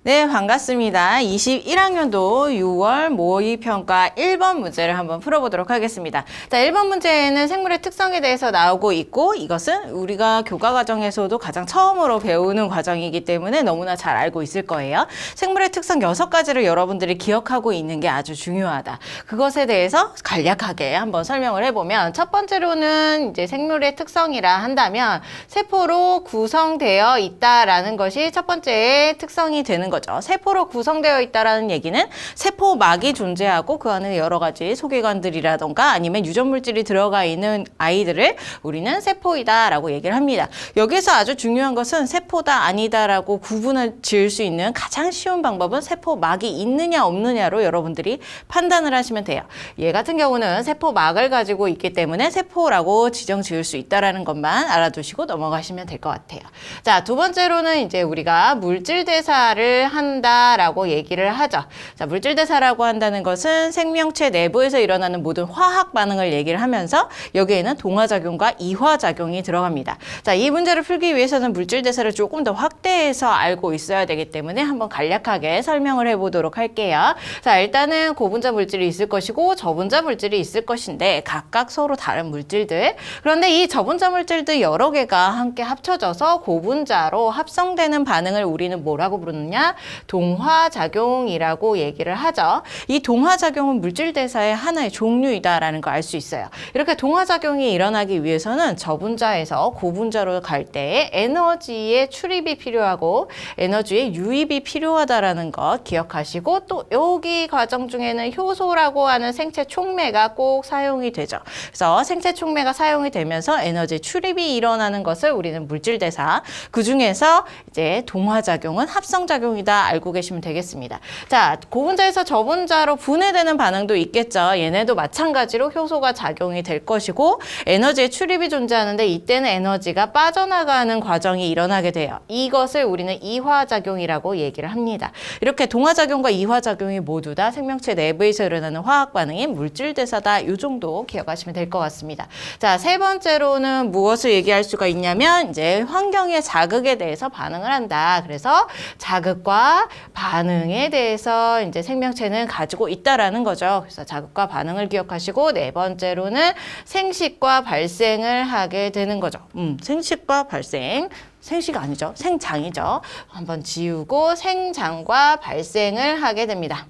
네, 반갑습니다. 21학년도 6월 모의평가 1번 문제를 한번 풀어보도록 하겠습니다. 자, 1번 문제에는 생물의 특성에 대해서 나오고 있고, 이것은 우리가 교과 과정에서도 가장 처음으로 배우는 과정이기 때문에 너무나 잘 알고 있을 거예요. 생물의 특성 6가지를 여러분들이 기억하고 있는 게 아주 중요하다. 그것에 대해서 간략하게 한번 설명을 해보면, 첫 번째로는 이제 생물의 특성이라 한다면 세포로 구성되어 있다라는 것이 첫 번째 특성이 되는 거죠. 세포로 구성되어 있다라는 얘기는 세포막이 존재하고 그 안에 여러 가지 소개관들이라던가 아니면 유전물질이 들어가 있는 아이들을 우리는 세포이다라고 얘기를 합니다. 여기서 아주 중요한 것은 세포다 아니다라고 구분을 지을 수 있는 가장 쉬운 방법은 세포막이 있느냐 없느냐로 여러분들이 판단을 하시면 돼요. 얘 같은 경우는 세포막을 가지고 있기 때문에 세포라고 지정 지을 수 있다라는 것만 알아두시고 넘어가시면 될 것 같아요. 자, 두 번째로는 이제 우리가 물질 대사를 한다라고 얘기를 하죠. 자, 물질 대사라고 한다는 것은 생명체 내부에서 일어나는 모든 화학 반응을 얘기를 하면서 여기에는 동화작용과 이화작용이 들어갑니다. 자, 이 문제를 풀기 위해서는 물질 대사를 조금 더 확대해서 알고 있어야 되기 때문에 한번 간략하게 설명을 해보도록 할게요. 자, 일단은 고분자 물질이 있을 것이고 저분자 물질이 있을 것인데 각각 서로 다른 물질들. 그런데 이 저분자 물질들 여러 개가 함께 합쳐져서 고분자로 합성되는 반응을 우리는 뭐라고 부르느냐? 동화작용이라고 얘기를 하죠. 이 동화작용은 물질 대사의 하나의 종류이다라는 걸 알 수 있어요. 이렇게 동화작용이 일어나기 위해서는 저분자에서 고분자로 갈 때 에너지의 출입이 필요하고 에너지의 유입이 필요하다라는 것 기억하시고, 또 여기 과정 중에는 효소라고 하는 생체 촉매가 꼭 사용이 되죠. 그래서 생체 촉매가 사용이 되면서 에너지 출입이 일어나는 것을 우리는 물질 대사, 그 중에서 이제 동화작용은 합성작용이다 알고 계시면 되겠습니다. 자, 고분자에서 저분자로 분해되는 반응도 있겠죠. 얘네도 마찬가지로 효소가 작용이 될 것이고 에너지의 출입이 존재하는데 이때는 에너지가 빠져나가는 과정이 일어나게 돼요. 이것을 우리는 이화작용이라고 얘기를 합니다. 이렇게 동화작용과 이화작용이 모두 다 생명체 내부에서 일어나는 화학 반응인 물질 대사다. 이 정도 기억하시면 될 것 같습니다. 자, 세 번째로는 무엇을 얘기할 수가 있냐면 이제 환경의 자극에 대해서 반응을 한다. 그래서 자극과 반응에 대해서 이제 생명체는 가지고 있다라는 거죠. 그래서 자극과 반응을 기억하시고, 네 번째로는 생식과 발생을 하게 되는 거죠. 생식과 발생. 생식 아니죠. 생장이죠. 한번 지우고 생장과 발생을 하게 됩니다.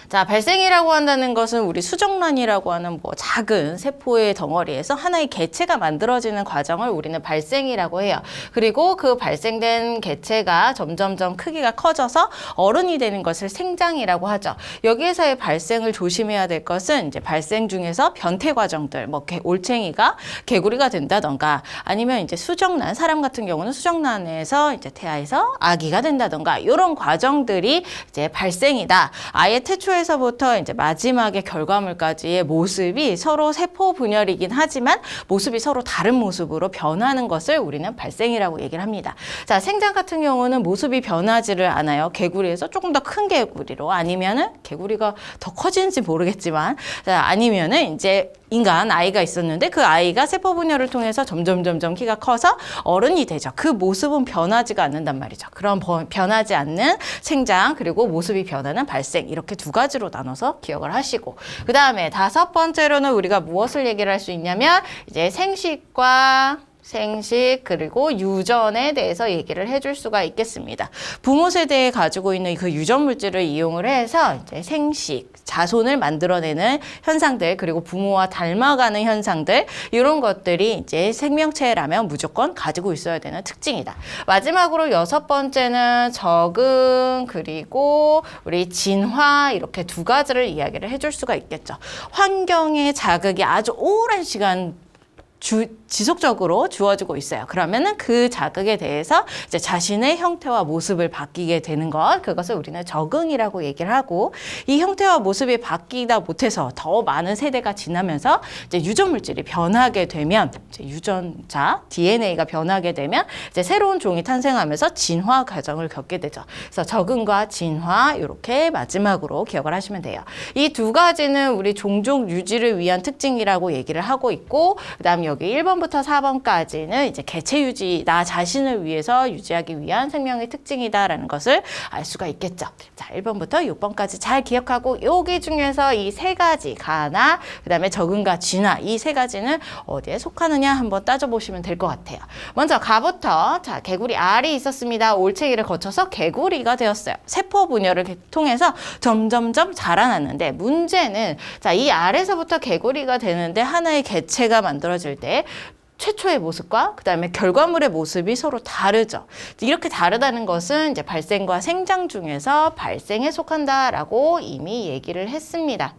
자, 발생이라고 한다는 것은 우리 수정란이라고 하는 작은 세포의 덩어리에서 하나의 개체가 만들어지는 과정을 우리는 발생이라고 해요. 그리고 그 발생된 개체가 점점점 크기가 커져서 어른이 되는 것을 생장이라고 하죠. 여기에서의 발생을 조심해야 될 것은 이제 발생 중에서 변태 과정들, 올챙이가 개구리가 된다던가 아니면 이제 수정란, 사람 같은 경우는 수정란에서 이제 태아에서 아기가 된다던가 이런 과정들이 이제 발생이다. 아예 태초에 에서부터 이제 마지막의 결과물까지의 모습이 서로 세포 분열이긴 하지만 모습이 서로 다른 모습으로 변하는 것을 우리는 발생이라고 얘기를 합니다. 자, 생장 같은 경우는 모습이 변하지를 않아요. 개구리에서 조금 더 큰 개구리로, 아니면은 개구리가 더 커지는지 모르겠지만, 자, 아니면은 이제 인간 아이가 있었는데 그 아이가 세포 분열을 통해서 점점 키가 커서 어른이 되죠. 그 모습은 변하지가 않는단 말이죠. 그럼 변하지 않는 생장, 그리고 모습이 변하는 발생, 이렇게 두 가지로 나눠서 기억을 하시고, 그 다음에 다섯 번째로는 우리가 무엇을 얘기를 할 수 있냐면 이제 생식 그리고 유전에 대해서 얘기를 해줄 수가 있겠습니다. 부모 세대에 가지고 있는 그 유전 물질을 이용을 해서 이제 생식, 자손을 만들어내는 현상들, 그리고 부모와 닮아가는 현상들, 이런 것들이 이제 생명체라면 무조건 가지고 있어야 되는 특징이다. 마지막으로 여섯 번째는 적응, 그리고 우리 진화, 이렇게 두 가지를 이야기를 해줄 수가 있겠죠. 환경의 자극이 아주 오랜 시간 지속적으로 주어지고 있어요. 그러면은 그 자극에 대해서 이제 자신의 형태와 모습을 바뀌게 되는 것, 그것을 우리는 적응이라고 얘기를 하고, 이 형태와 모습이 바뀌다 못해서 더 많은 세대가 지나면서 이제 유전 물질이 변하게 되면, 이제 유전자 DNA가 변하게 되면 이제 새로운 종이 탄생하면서 진화 과정을 겪게 되죠. 그래서 적응과 진화, 이렇게 마지막으로 기억을 하시면 돼요. 이 두 가지는 우리 종족 유지를 위한 특징이라고 얘기를 하고 있고, 그다음 여기 1번부터 4번까지는 이제 개체 유지, 나 자신을 위해서 유지하기 위한 생명의 특징이다라는 것을 알 수가 있겠죠. 자, 1번부터 6번까지 잘 기억하고 여기 중에서 이 세 가지, 가나, 그 다음에 적응과 진화, 이 세 가지는 어디에 속하느냐 한번 따져보시면 될 것 같아요. 먼저 가부터, 자, 개구리 알이 있었습니다. 올챙이를 거쳐서 개구리가 되었어요. 세포 분열을 통해서 점점점 자라났는데 문제는, 자, 이 알에서부터 개구리가 되는데 하나의 개체가 만들어질 때 최초의 모습과 그 다음에 결과물의 모습이 서로 다르죠. 이렇게 다르다는 것은 이제 발생과 생장 중에서 발생에 속한다라고 이미 얘기를 했습니다.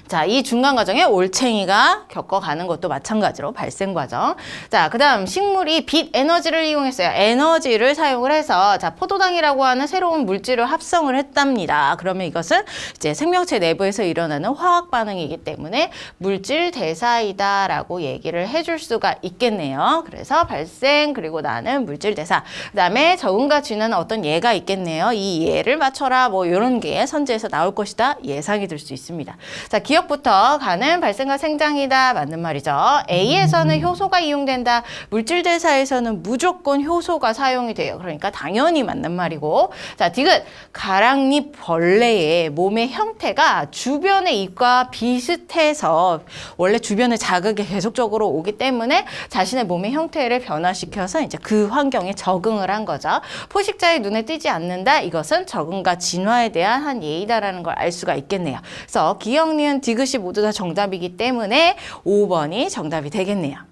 자, 이 중간 과정에 올챙이가 겪어가는 것도 마찬가지로 발생 과정. 자, 그 다음 식물이 빛 에너지를 이용했어요. 에너지를 사용을 해서, 자, 포도당이라고 하는 새로운 물질을 합성을 했답니다. 그러면 이것은 이제 생명체 내부에서 일어나는 화학 반응이기 때문에 물질 대사이다라고 얘기를 해줄 수가 있겠네요. 그래서 발생, 그리고 나는 물질 대사. 그 다음에 적응과 진화는 어떤 예가 있겠네요. 이 예를 맞춰라, 뭐 이런 게 선지에서 나올 것이다. 예상이 될 수 있습니다. 자, 기억부터 가는 발생과 생장이다. 맞는 말이죠. A에서는 효소가 이용된다. 물질 대사에서는 무조건 효소가 사용이 돼요. 그러니까 당연히 맞는 말이고. 자, 디귿. 가랑잎 벌레의 몸의 형태가 주변의 잎과 비슷해서 원래 주변의 자극이 계속적으로 오기 때문에 자신의 몸의 형태를 변화시켜서 이제 그 환경에 적응을 한 거죠. 포식자의 눈에 띄지 않는다. 이것은 적응과 진화에 대한 한 예이다라는 걸 알 수가 있겠네요. 그래서 기억, 니은, 디귿이 모두 다 정답이기 때문에 5번이 정답이 되겠네요.